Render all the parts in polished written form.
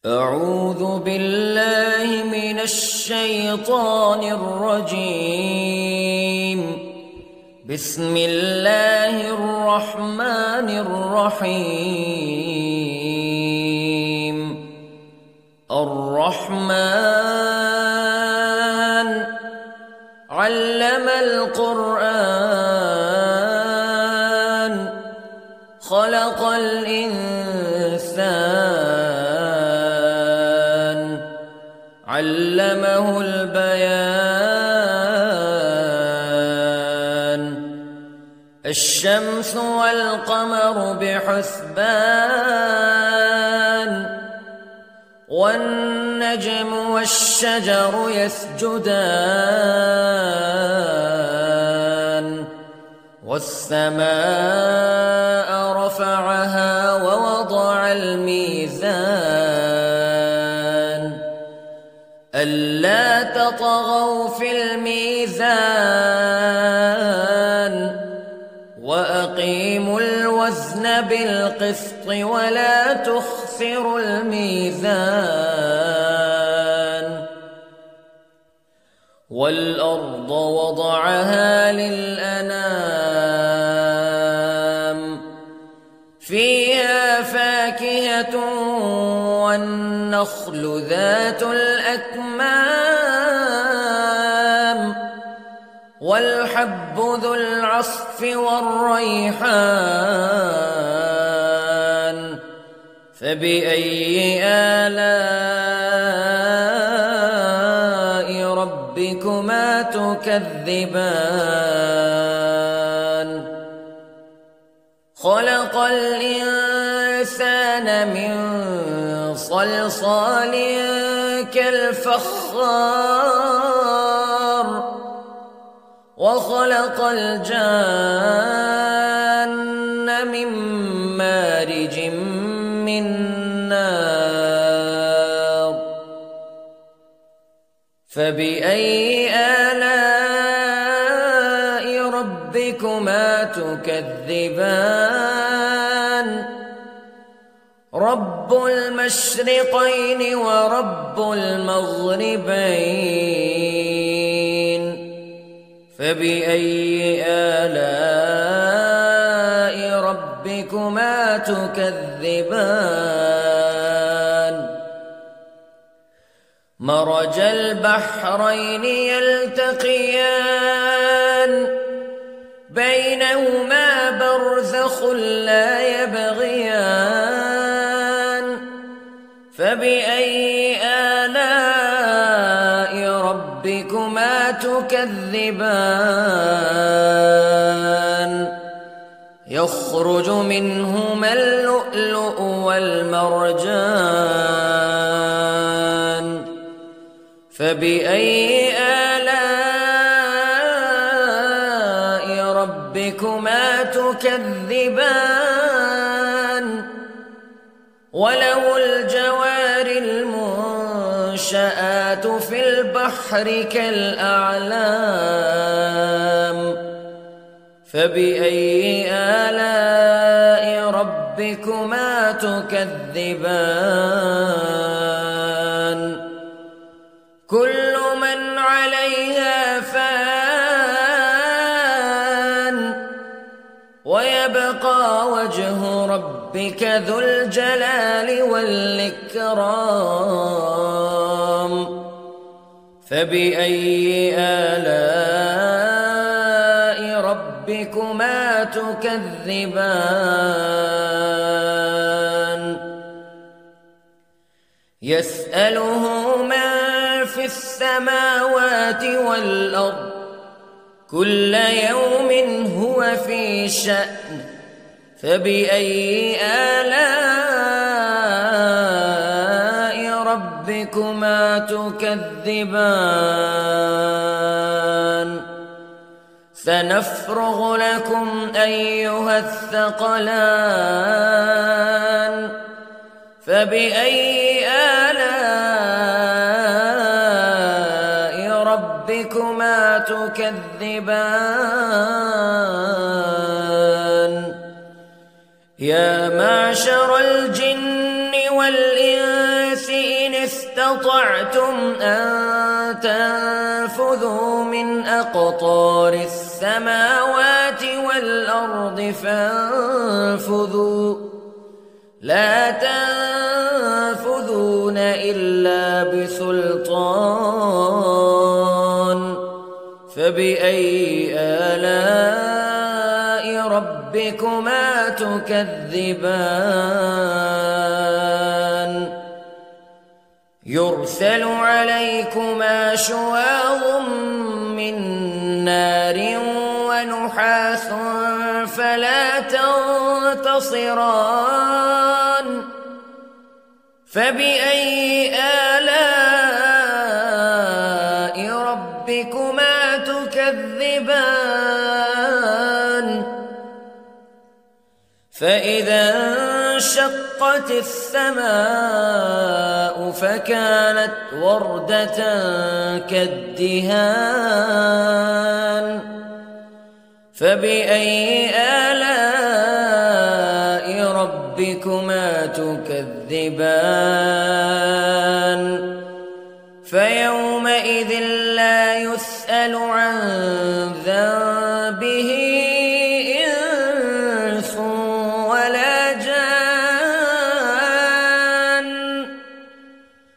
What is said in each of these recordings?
أعوذ بالله من الشيطان الرجيم. بسم الله الرحمن الرحيم. الرحمن علم القرآن خلق الإنسان علمه البيان. الشمس والقمر بحسبان والنجم والشجر يسجدان والسماء رفعها ووضع الميزان ألا تطغوا في الميزان وأقيموا الوزن بالقسط ولا تخسروا الميزان. والأرض وضعها للأنام فيها فاكهة والنخل ذات الأكمام والحب ذو العصف والريحان فبأي آلاء ربكما تكذبان. خلق الإنسان من صلصال كالفخار وخلق الجان من مارج من نار فبأي آلاء ربكما تكذبان. رب المشرقين ورب المغربين فبأي آلاء ربكما تكذبان. مرج البحرين يلتقيان بينهما برزخ لا يبغيان فبأي آلاء ربكما تكذبان. يخرج منهما اللؤلؤ والمرجان فبأي آلاء ربكما تكذبان. وله الجوار المنشآت في البحر كالأعلام فبأي آلاء ربكما تكذبان. كل من عليها فان ويبقى وجه ربك ذو الجلال والإكرام فبأي آلاء ربكما تكذبان. يسأله من في السماوات والأرض كل يوم هو في شأن فبأي آلاء ربكما تكذبان. سنفرغ لكم أيها الثقلان فبأي آلاء ربكما تكذبان. يا معشر الجن والإنس استطعتم أن تنفذوا من أقطار السماوات والأرض فانفذوا لا تنفذون إلا بسلطان فبأي آلاء ربكما تكذبان يرسل عليكما شواظ من نار ونحاس فلا تنتصران فبأي آلاء ربكما تكذبان فإذا انشقت السماء فكانت وردة كالدهان فبأي آلاء ربكما تكذبان فيومئذ لا يسأل عن ذنبه إنس ولا جان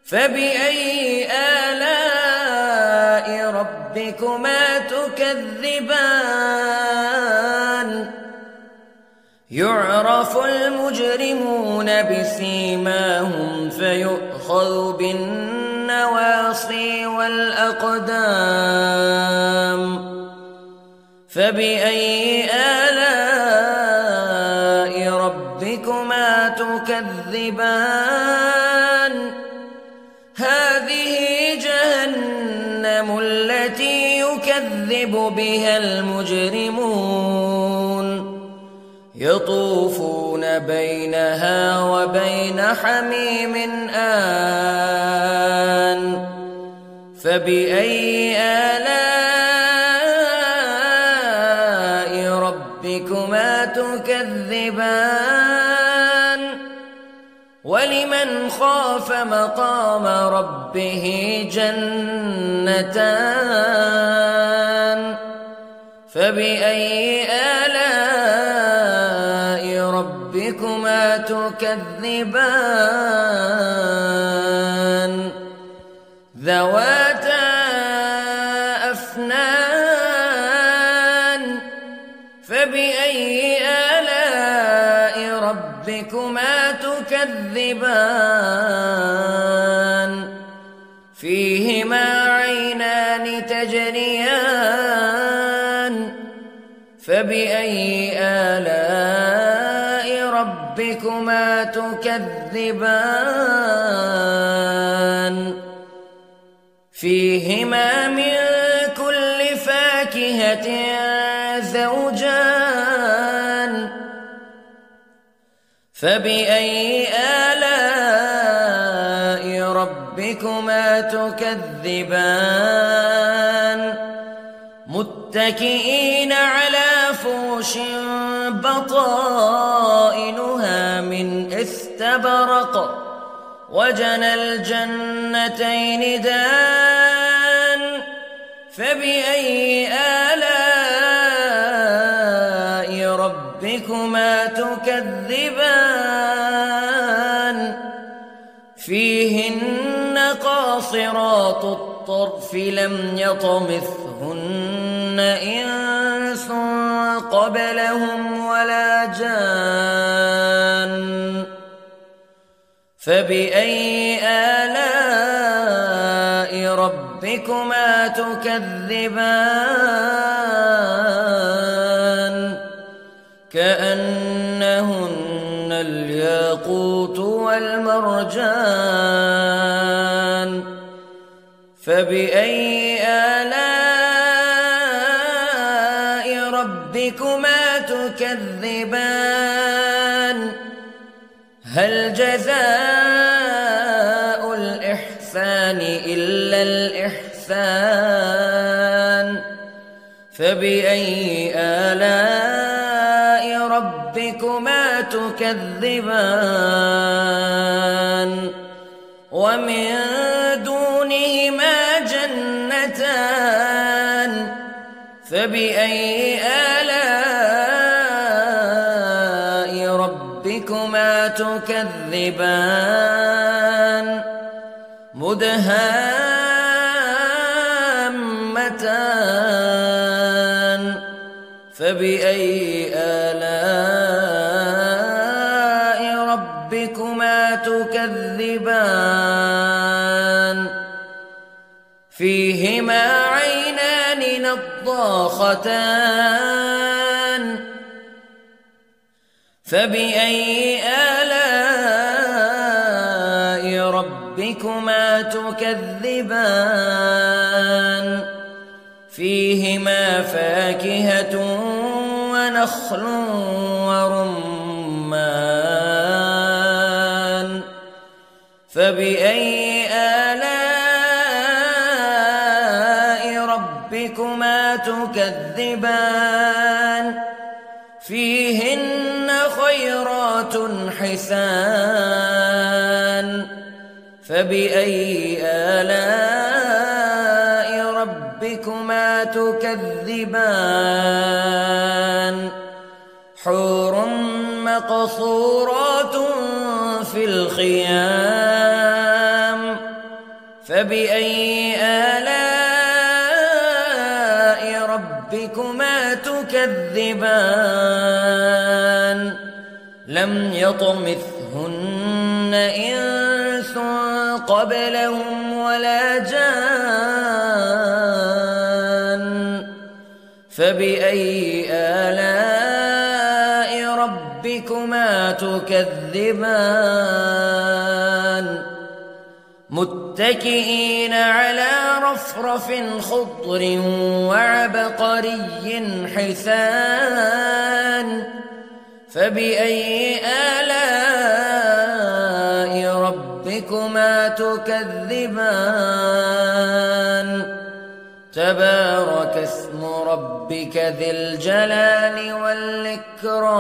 فبأي آلاء ربكما تكذبان يعرف المجرمون بسيماهم فيؤخذ بالنواصي والأقدام فبأي آلاء ربكما تكذبان هذه جهنم التي يكذب بها المجرمون يطوفون بينها وبين حميم آن فبأي آلاء ربكما تكذبان ولمن خاف مقام ربه جنتان فبأي آلاء ربكما تكذبان ذواتا أفنان فبأي آلاء ربكما تكذبان فيهما عينان تجريان فبأي آلاء ربكما تكذبان فيهما من كل فاكهة زوجان فبأي آلاء ربكما تكذبان متكئين على فرش بطائنها من استبرق وجنى الجنتين دان فبأي آلاء ربكما تكذبان فيهن قاصرات الطرف لم يطمثهن إنس قبلهم ولا جان فبأي آلاء ربكما تكذبان كأنهن الياقوت والمرجان فبأي آلاء ربكما تكذبان هل جزاء الإحسان إلا الإحسان فبأي آلاء ربكما تكذبان ومن دونهما جنتان فبأي آلاء ربكما تكذبان مدهامتان فبأي آلاء ربكما تكذبان فيهما عينان نضاختان فبأي آلاء ربكما تكذبان فيهما فاكهة ونخل ورمان فبأي آلاء ربكما تكذبان فيهن خيرات حسان فبأي آلاء ربكما تكذبان حور مقصورات في الخيام فبأي آلاء ربكما تكذبان لم يطمثهن إنس قبلهم ولا جان فبأي آلاء ربكما تكذبان متكئين على رفرف خضر وعبقري حسان فبأي آلاء ربكما تكذبان تبارك اسم ربك ذي الجلال والإكرام